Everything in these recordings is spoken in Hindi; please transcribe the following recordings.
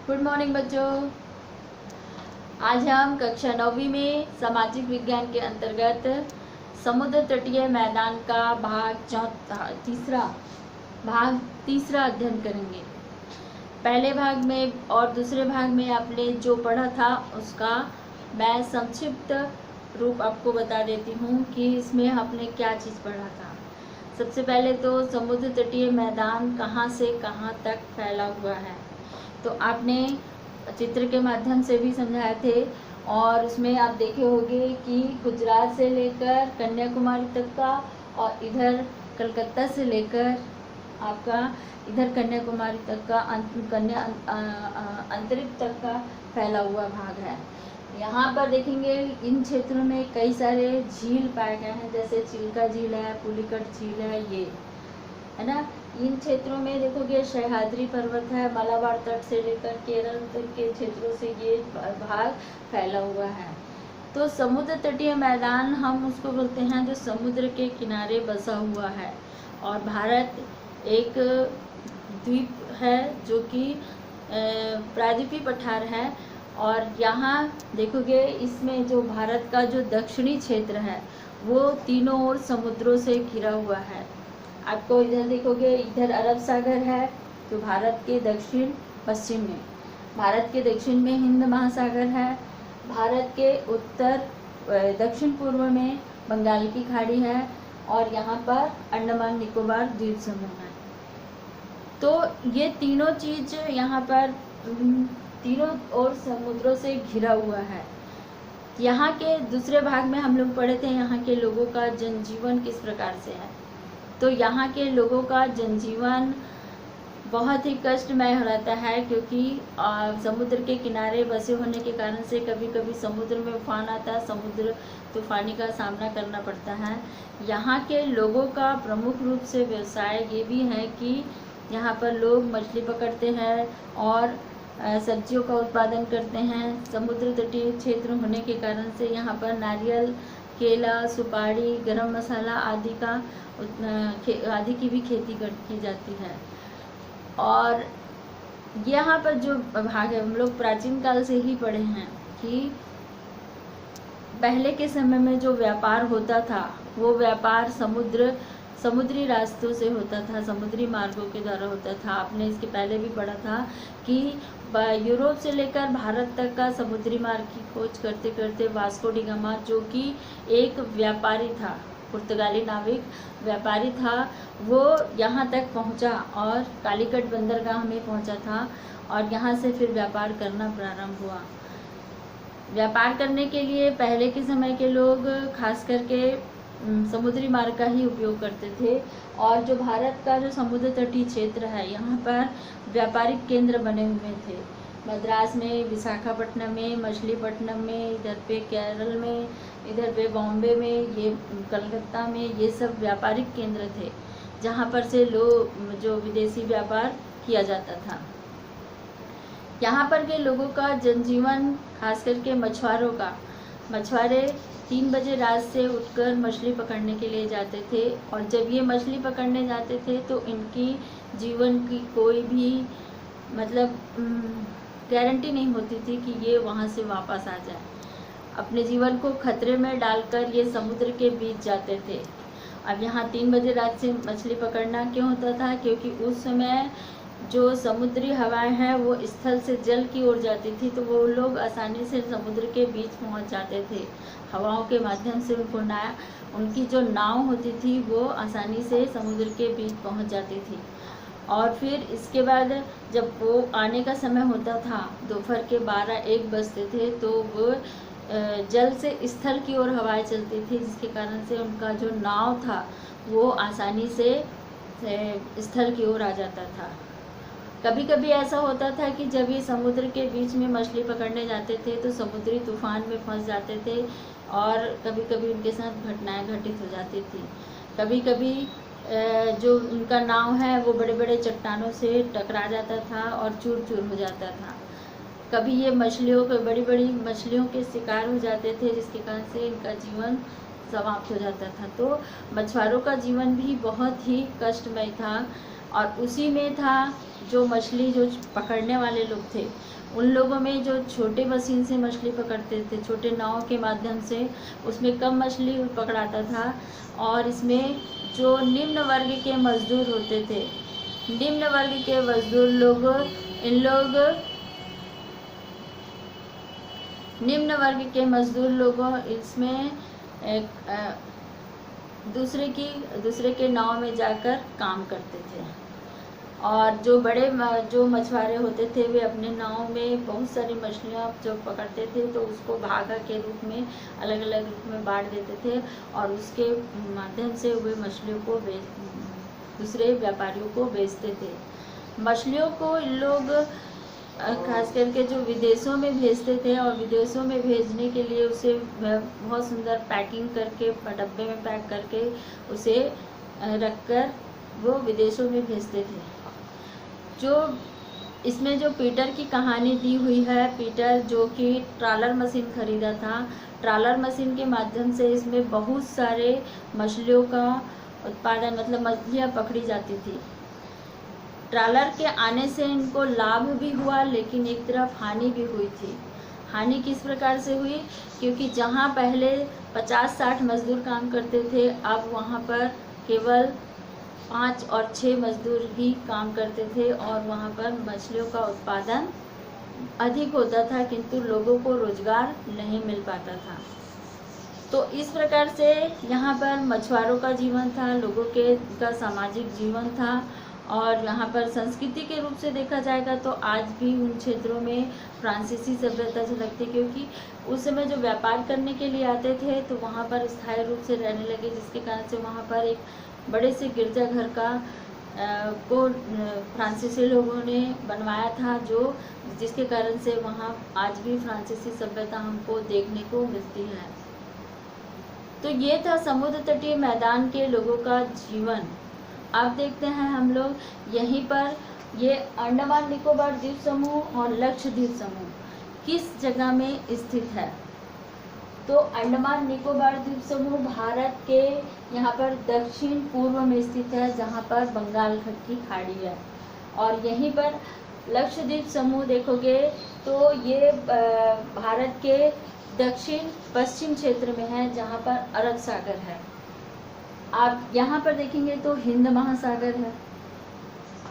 गुड मॉर्निंग बच्चों। आज हम कक्षा 9वीं में सामाजिक विज्ञान के अंतर्गत समुद्र तटीय मैदान का भाग तीसरा अध्ययन करेंगे। पहले भाग में और दूसरे भाग में आपने जो पढ़ा था उसका मैं संक्षिप्त रूप आपको बता देती हूँ कि इसमें आपने क्या चीज़ पढ़ा था। सबसे पहले तो समुद्र तटीय मैदान कहाँ से कहाँ तक फैला हुआ है, तो आपने चित्र के माध्यम से भी समझाए थे और उसमें आप देखे होंगे कि गुजरात से लेकर कन्याकुमारी तक का और इधर कलकत्ता से लेकर आपका इधर कन्याकुमारी तक का अंतरिक्ष तक का फैला हुआ भाग है। यहाँ पर देखेंगे इन क्षेत्रों में कई सारे झील पाए गए हैं, जैसे चिल्का झील है, पुलिकट झील है, ये है ना। इन क्षेत्रों में देखोगे सह्याद्री पर्वत है, मालाबार तट से लेकर केरल तक के क्षेत्रों से ये भाग फैला हुआ है। तो समुद्र तटीय मैदान हम उसको बोलते हैं जो समुद्र के किनारे बसा हुआ है। और भारत एक द्वीप है जो कि प्रायद्वीपीय पठार है। और यहाँ देखोगे इसमें जो भारत का जो दक्षिणी क्षेत्र है वो तीनों ओर समुद्रों से घिरा हुआ है। आपको इधर देखोगे, इधर अरब सागर है जो भारत के दक्षिण पश्चिम में, भारत के दक्षिण में हिंद महासागर है, भारत के उत्तर दक्षिण पूर्व में बंगाल की खाड़ी है और यहाँ पर अंडमान निकोबार द्वीप समूह है। तो ये तीनों चीज़ यहाँ पर तीनों ओर समुद्रों से घिरा हुआ है। यहाँ के दूसरे भाग में हम लोग पढ़े थे यहाँ के लोगों का जनजीवन किस प्रकार से है। तो यहाँ के लोगों का जनजीवन बहुत ही कष्टमय रहता है, क्योंकि समुद्र के किनारे बसे होने के कारण से कभी कभी समुद्र में उफान आता है, समुद्र तूफानी का सामना करना पड़ता है। यहाँ के लोगों का प्रमुख रूप से व्यवसाय ये भी है कि यहाँ पर लोग मछली पकड़ते हैं और सब्जियों का उत्पादन करते हैं। समुद्र तटीय क्षेत्र होने के कारण से यहाँ पर नारियल, केला, सुपारी, गरम मसाला आदि की भी खेती की जाती है। और यहाँ पर जो भाग है हम लोग प्राचीन काल से ही पढ़े हैं कि पहले के समय में जो व्यापार होता था वो व्यापार समुद्री रास्तों से होता था, समुद्री मार्गों के द्वारा होता था। आपने इसके पहले भी पढ़ा था कि यूरोप से लेकर भारत तक का समुद्री मार्ग की खोज करते करते वास्को डी गामा, जो कि एक व्यापारी था, पुर्तगाली नाविक व्यापारी था, वो यहाँ तक पहुँचा और कालीकट बंदरगाह में पहुँचा था और यहाँ से फिर व्यापार करना प्रारंभ हुआ। व्यापार करने के लिए पहले के समय के लोग खास करके समुद्री मार्ग का ही उपयोग करते थे। और जो भारत का जो समुद्र तटीय क्षेत्र है यहाँ पर व्यापारिक केंद्र बने हुए थे। मद्रास में, विशाखापट्टनम में, मछलीपट्टनम में, इधर पे केरल में, इधर पे बॉम्बे में, ये कलकत्ता में, ये सब व्यापारिक केंद्र थे जहाँ पर से लोग जो विदेशी व्यापार किया जाता था। यहाँ पर के लोगों का जनजीवन खास करके मछुआरे 3 बजे रात से उठकर मछली पकड़ने के लिए जाते थे। और जब ये मछली पकड़ने जाते थे तो इनकी जीवन की कोई भी मतलब गारंटी नहीं होती थी कि ये वहाँ से वापस आ जाए। अपने जीवन को खतरे में डालकर ये समुद्र के बीच जाते थे। अब यहाँ 3 बजे रात से मछली पकड़ना क्यों होता था? क्योंकि उस समय जो समुद्री हवाएं हैं वो स्थल से जल की ओर जाती थी, तो वो लोग आसानी से समुद्र के बीच पहुंच जाते थे। हवाओं के माध्यम से उनकी जो नाव होती थी वो आसानी से समुद्र के बीच पहुंच जाती थी। और फिर इसके बाद जब वो आने का समय होता था, दोपहर के 12-1 बजते थे, तो वो जल से स्थल की ओर हवाएं चलती थी, जिसके कारण से उनका जो नाव था वो आसानी से स्थल की ओर आ जाता था। कभी कभी ऐसा होता था कि जब ये समुद्र के बीच में मछली पकड़ने जाते थे तो समुद्री तूफान में फंस जाते थे और कभी कभी उनके साथ घटनाएं घटित हो जाती थी। कभी कभी जो उनका नाव है वो बड़े बड़े चट्टानों से टकरा जाता था और चूर चूर हो जाता था। कभी ये बड़ी बड़ी मछलियों के शिकार हो जाते थे, जिसके कारण से इनका जीवन समाप्त हो जाता था। तो मछुआरों का जीवन भी बहुत ही कष्टमय था। और उसी में था जो मछली जो पकड़ने वाले लोग थे उन लोगों में जो छोटे मशीन से मछली पकड़ते थे, छोटे नाव के माध्यम से, उसमें कम मछली पकड़ाता था। और इसमें जो निम्न वर्ग के मजदूर होते थे, निम्न वर्ग के मजदूर लोग, इन लोग निम्न वर्ग के मजदूर लोगों इसमें दूसरे के नाव में जाकर काम करते थे। और जो मछुआरे होते थे वे अपने नाव में बहुत सारी मछलियाँ जो पकड़ते थे तो उसको भागा के रूप में अलग अलग रूप में बांट देते थे और उसके माध्यम से वे मछलियों को दूसरे व्यापारियों को बेचते थे। मछलियों को इन लोग खास करके जो विदेशों में भेजते थे और विदेशों में भेजने के लिए उसे बहुत सुंदर पैकिंग करके डब्बे में पैक करके उसे रखकर वो विदेशों में भेजते थे। जो इसमें जो पीटर की कहानी दी हुई है, पीटर जो कि ट्रॉलर मशीन खरीदा था, ट्रॉलर मशीन के माध्यम से इसमें बहुत सारे मछलियों का उत्पादन, मतलब मछलियाँ पकड़ी जाती थी। ट्रॉलर के आने से इनको लाभ भी हुआ लेकिन एक तरफ हानि भी हुई थी। हानि किस प्रकार से हुई? क्योंकि जहाँ पहले 50-60 मजदूर काम करते थे, अब वहाँ पर केवल 5 और 6 मजदूर ही काम करते थे और वहाँ पर मछलियों का उत्पादन अधिक होता था किंतु लोगों को रोजगार नहीं मिल पाता था। तो इस प्रकार से यहाँ पर मछुआरों का जीवन था, लोगों का सामाजिक जीवन था। और यहाँ पर संस्कृति के रूप से देखा जाएगा तो आज भी उन क्षेत्रों में फ्रांसीसी सभ्यता झलकती, क्योंकि उस समय जो व्यापार करने के लिए आते थे तो वहाँ पर स्थायी रूप से रहने लगे, जिसके कारण से वहाँ पर एक बड़े से गिरजाघर को फ्रांसीसी लोगों ने बनवाया था, जिसके कारण से वहाँ आज भी फ्रांसीसी सभ्यता हमको देखने को मिलती है। तो ये था समुद्र तटीय मैदान के लोगों का जीवन। अब देखते हैं हम लोग यहीं पर ये अंडमान निकोबार द्वीप समूह और लक्षद्वीप समूह किस जगह में स्थित है। तो अंडमान निकोबार द्वीप समूह भारत के यहाँ पर दक्षिण पूर्व में स्थित है, जहाँ पर बंगाल की खाड़ी है। और यहीं पर लक्षद्वीप समूह देखोगे तो ये भारत के दक्षिण पश्चिम क्षेत्र में है, जहाँ पर अरब सागर है। आप यहाँ पर देखेंगे तो हिंद महासागर है।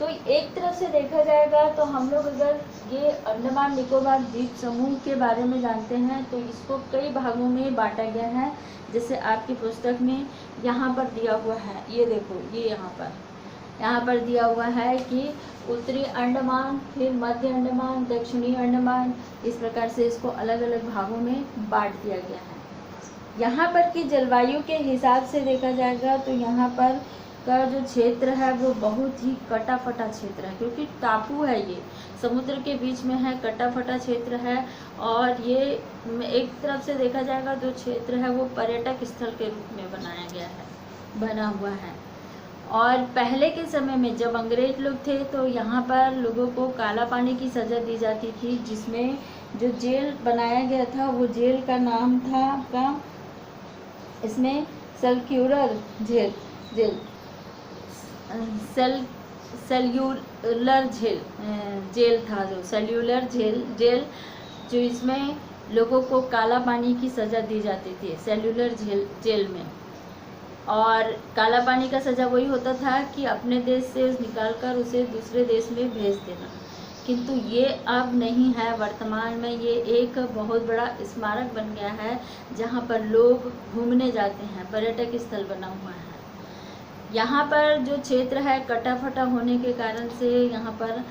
तो एक तरफ से देखा जाएगा तो हम लोग अगर ये अंडमान निकोबार द्वीप समूह के बारे में जानते हैं तो इसको कई भागों में बांटा गया है। जैसे आपकी पुस्तक में यहाँ पर दिया हुआ है, ये देखो, ये यहाँ पर दिया हुआ है कि उत्तरी अंडमान, फिर मध्य अंडमान, दक्षिणी अंडमान, इस प्रकार से इसको अलग अलग भागों में बांट दिया गया है। यहाँ पर की जलवायु के हिसाब से देखा जाएगा तो यहाँ पर का जो क्षेत्र है वो बहुत ही कटा फटा क्षेत्र है, क्योंकि टापू है, ये समुद्र के बीच में है, कटा फटा क्षेत्र है। और ये एक तरफ से देखा जाएगा जो क्षेत्र है वो पर्यटक स्थल के रूप में बना हुआ है। और पहले के समय में जब अंग्रेज लोग थे तो यहाँ पर लोगों को काला पानी की सज़ा दी जाती थी, जिसमें जो जेल बनाया गया था वो जेल का नाम था इसमें सेल्युलर जेल था, जो सेल्युलर जेल जो इसमें लोगों को काला पानी की सज़ा दी जाती थी सेल्युलर जेल में। और काला पानी का सज़ा वही होता था कि अपने देश से निकालकर उसे दूसरे देश में भेज देना, किंतु ये अब नहीं है। वर्तमान में ये एक बहुत बड़ा स्मारक बन गया है जहाँ पर लोग घूमने जाते हैं, पर्यटक स्थल बना हुआ है। यहाँ पर जो क्षेत्र है कटा फटा होने के कारण से यहाँ पर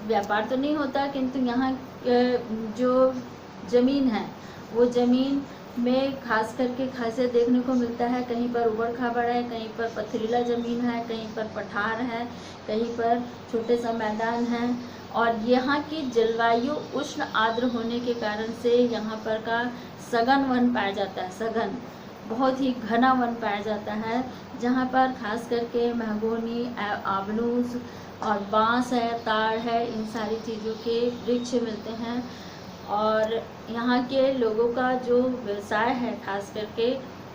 व्यापार तो नहीं होता, किंतु यहाँ जो ज़मीन है वो ज़मीन में खास करके खासियत देखने को मिलता है। कहीं पर उबड़ खाबड़ है, कहीं पर पथरीला ज़मीन है, कहीं पर पठार है, कहीं पर छोटे सा मैदान है। और यहाँ की जलवायु उष्ण आर्द्र होने के कारण से यहाँ पर का सघन वन पाया जाता है, सघन बहुत ही घना वन पाया जाता है, जहाँ पर खास करके महगोनी, आबनूस और बांस है, ताड़ है, इन सारी चीज़ों के वृक्ष मिलते हैं। और यहाँ के लोगों का जो व्यवसाय है खास करके,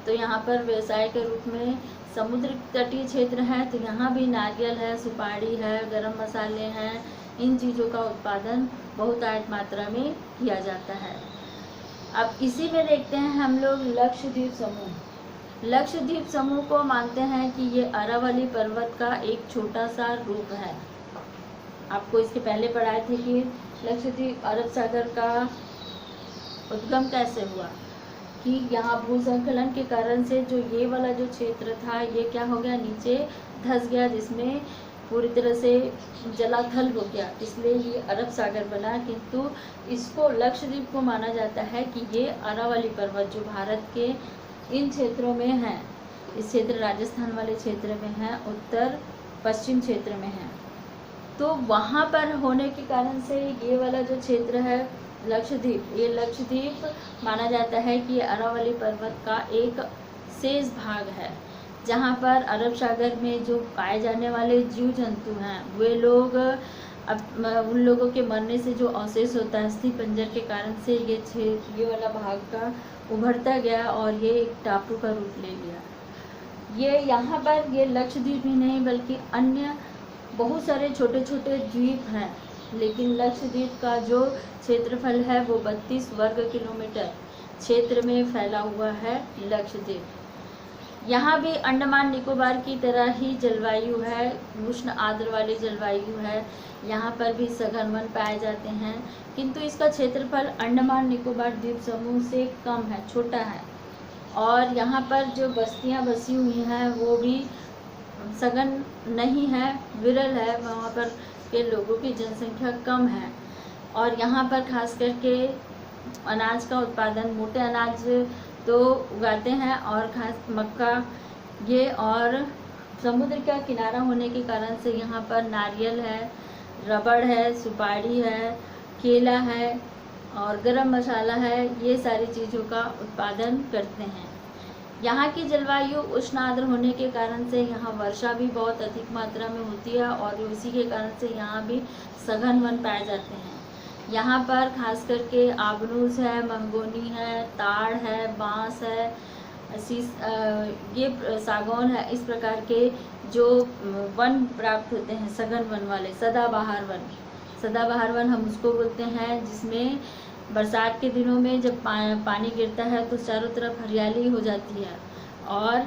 तो यहाँ पर व्यवसाय के रूप में समुद्र तटीय क्षेत्र है तो यहाँ भी नारियल है, सुपारी है, गरम मसाले हैं, इन चीज़ों का उत्पादन बहुतायत मात्रा में किया जाता है। अब इसी में देखते हैं हम लोग लक्षद्वीप समूह। लक्षद्वीप समूह को मानते हैं कि ये अरावली पर्वत का एक छोटा सा रूप है। आपको इसके पहले पढ़ाए थे कि लक्षद्वीप अरब सागर का उद्गम कैसे हुआ, कि यहाँ भूसंकलन के कारण से जो ये वाला जो क्षेत्र था ये क्या हो गया, नीचे धंस गया, जिसमें पूरी तरह से जलाथल हो गया, इसलिए ये अरब सागर बना। किंतु इसको लक्षद्वीप को माना जाता है कि ये अरावली पर्वत जो भारत के इन क्षेत्रों में है, इस क्षेत्र राजस्थान वाले क्षेत्र में है, उत्तर पश्चिम क्षेत्र में है, तो वहाँ पर होने के कारण से ये वाला जो क्षेत्र है लक्षद्वीप, ये लक्षद्वीप माना जाता है कि ये अरावली पर्वत का एक शेष भाग है, जहाँ पर अरब सागर में जो पाए जाने वाले जीव जंतु हैं वे लोग उन लोगों के मरने से जो अवशेष होता है अस्थि पंजर के कारण से ये वाला भाग का उभरता गया और ये एक टापू का रूप ले लिया। ये यहाँ पर ये लक्षद्वीप ही नहीं बल्कि अन्य बहुत सारे छोटे छोटे द्वीप हैं, लेकिन लक्षद्वीप का जो क्षेत्रफल है वो 32 वर्ग किलोमीटर क्षेत्र में फैला हुआ है लक्षद्वीप। यहाँ भी अंडमान निकोबार की तरह ही जलवायु है, उष्ण आर्द्र वाली जलवायु है। यहाँ पर भी सघन वन पाए जाते हैं, किंतु इसका क्षेत्रफल अंडमान निकोबार द्वीप समूह से कम है, छोटा है। और यहाँ पर जो बस्तियाँ बसी हुई हैं वो भी सघन नहीं है, विरल है, वहाँ पर के लोगों की जनसंख्या कम है। और यहाँ पर खास करके अनाज का उत्पादन, मोटे अनाज तो उगाते हैं और खास मक्का ये, और समुद्र का किनारा होने के कारण से यहाँ पर नारियल है, रबड़ है, सुपारी है, केला है और गरम मसाला है, ये सारी चीज़ों का उत्पादन करते हैं। यहाँ की जलवायु उष्ण आर्द्र होने के कारण से यहाँ वर्षा भी बहुत अधिक मात्रा में होती है और उसी के कारण से यहाँ भी सघन वन पाए जाते हैं। यहाँ पर खास करके आबनूस है, मंगोनी है, ताड़ है, बांस है, ये सागौन है, इस प्रकार के जो वन प्राप्त होते हैं सघन वन वाले, सदाबहार वन। सदाबहार वन हम उसको बोलते हैं जिसमें बरसात के दिनों में जब पानी गिरता है तो चारों तरफ हरियाली हो जाती है। और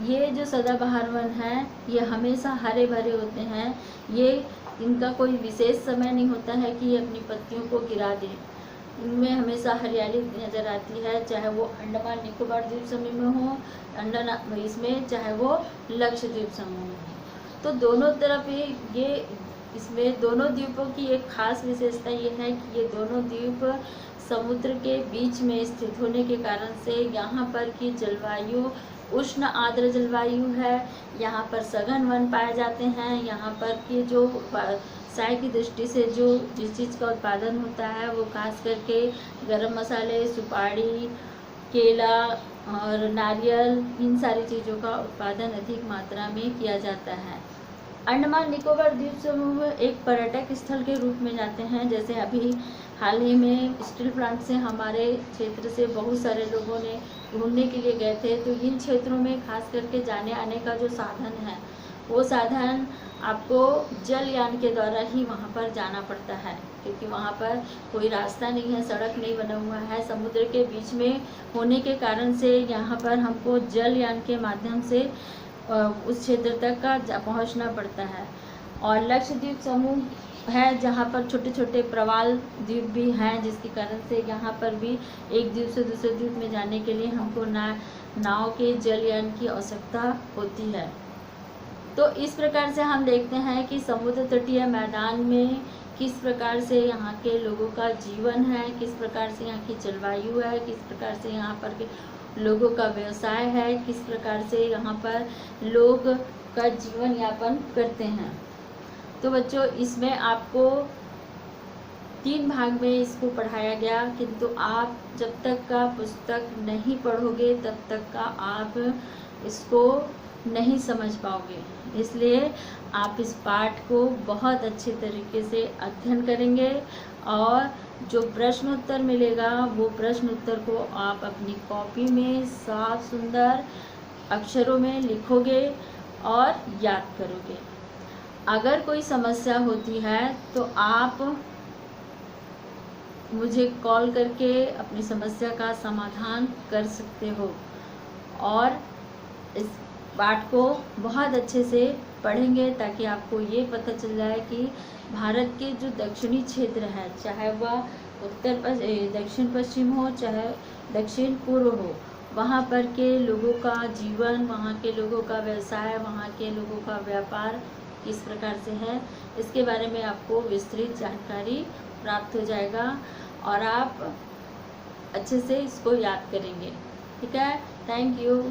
ये जो सदाबहार वन है ये हमेशा हरे भरे होते हैं, ये इनका कोई विशेष समय नहीं होता है कि ये अपनी पत्तियों को गिरा दें, इनमें हमेशा हरियाली नज़र आती है, चाहे वो अंडमान निकोबार द्वीप समूह में हो, इसमें चाहे वो लक्षद्वीप समूह में हो। तो दोनों तरफ ये इसमें दोनों द्वीपों की एक खास विशेषता ये है कि ये दोनों द्वीप समुद्र के बीच में स्थित होने के कारण से यहाँ पर की जलवायु उष्ण आर्द्र जलवायु है। यहाँ पर सघन वन पाए जाते हैं। यहाँ पर की जो चाय की दृष्टि से जो जिस चीज़ का उत्पादन होता है वो खास करके गरम मसाले, सुपारी, केला और नारियल, इन सारी चीज़ों का उत्पादन अधिक मात्रा में किया जाता है। अंडमान निकोबार द्वीप समूह एक पर्यटक स्थल के रूप में जाते हैं। जैसे अभी हाल ही में स्टील प्लांट से हमारे क्षेत्र से बहुत सारे लोगों ने घूमने के लिए गए थे, तो इन क्षेत्रों में खास करके जाने आने का जो साधन है वो साधन आपको जलयान के द्वारा ही वहाँ पर जाना पड़ता है, क्योंकि वहाँ पर कोई रास्ता नहीं है, सड़क नहीं बना हुआ है, समुद्र के बीच में होने के कारण से यहाँ पर हमको जलयान के माध्यम से उस क्षेत्र तक का पहुँचना पड़ता है। और लक्षद्वीप समूह है जहाँ पर छोटे छोटे प्रवाल द्वीप भी हैं, जिसके कारण से यहाँ पर भी एक द्वीप से दूसरे द्वीप में जाने के लिए हमको नाव के जलयान की आवश्यकता होती है। तो इस प्रकार से हम देखते हैं कि समुद्र तटीय मैदान में किस प्रकार से यहाँ के लोगों का जीवन है, किस प्रकार से यहाँ की जलवायु है, किस प्रकार से यहाँ पर के लोगों का व्यवसाय है, किस प्रकार से यहाँ पर लोग का जीवन यापन करते हैं। तो बच्चों इसमें आपको 3 भाग में इसको पढ़ाया गया, किंतु आप जब तक का पुस्तक नहीं पढ़ोगे तब तक का आप इसको नहीं समझ पाओगे। इसलिए आप इस पाठ को बहुत अच्छे तरीके से अध्ययन करेंगे और जो प्रश्न उत्तर मिलेगा वो प्रश्न उत्तर को आप अपनी कॉपी में साफ सुंदर अक्षरों में लिखोगे और याद करोगे। अगर कोई समस्या होती है तो आप मुझे कॉल करके अपनी समस्या का समाधान कर सकते हो। और इस पाठ को बहुत अच्छे से पढ़ेंगे ताकि आपको ये पता चल जाए कि भारत के जो दक्षिणी क्षेत्र है, चाहे वह दक्षिण पश्चिम हो चाहे दक्षिण पूर्व हो, वहाँ पर के लोगों का जीवन, वहाँ के लोगों का व्यवसाय, वहाँ के लोगों का व्यापार किस प्रकार से है, इसके बारे में आपको विस्तृत जानकारी प्राप्त हो जाएगा और आप अच्छे से इसको याद करेंगे। ठीक है, थैंक यू।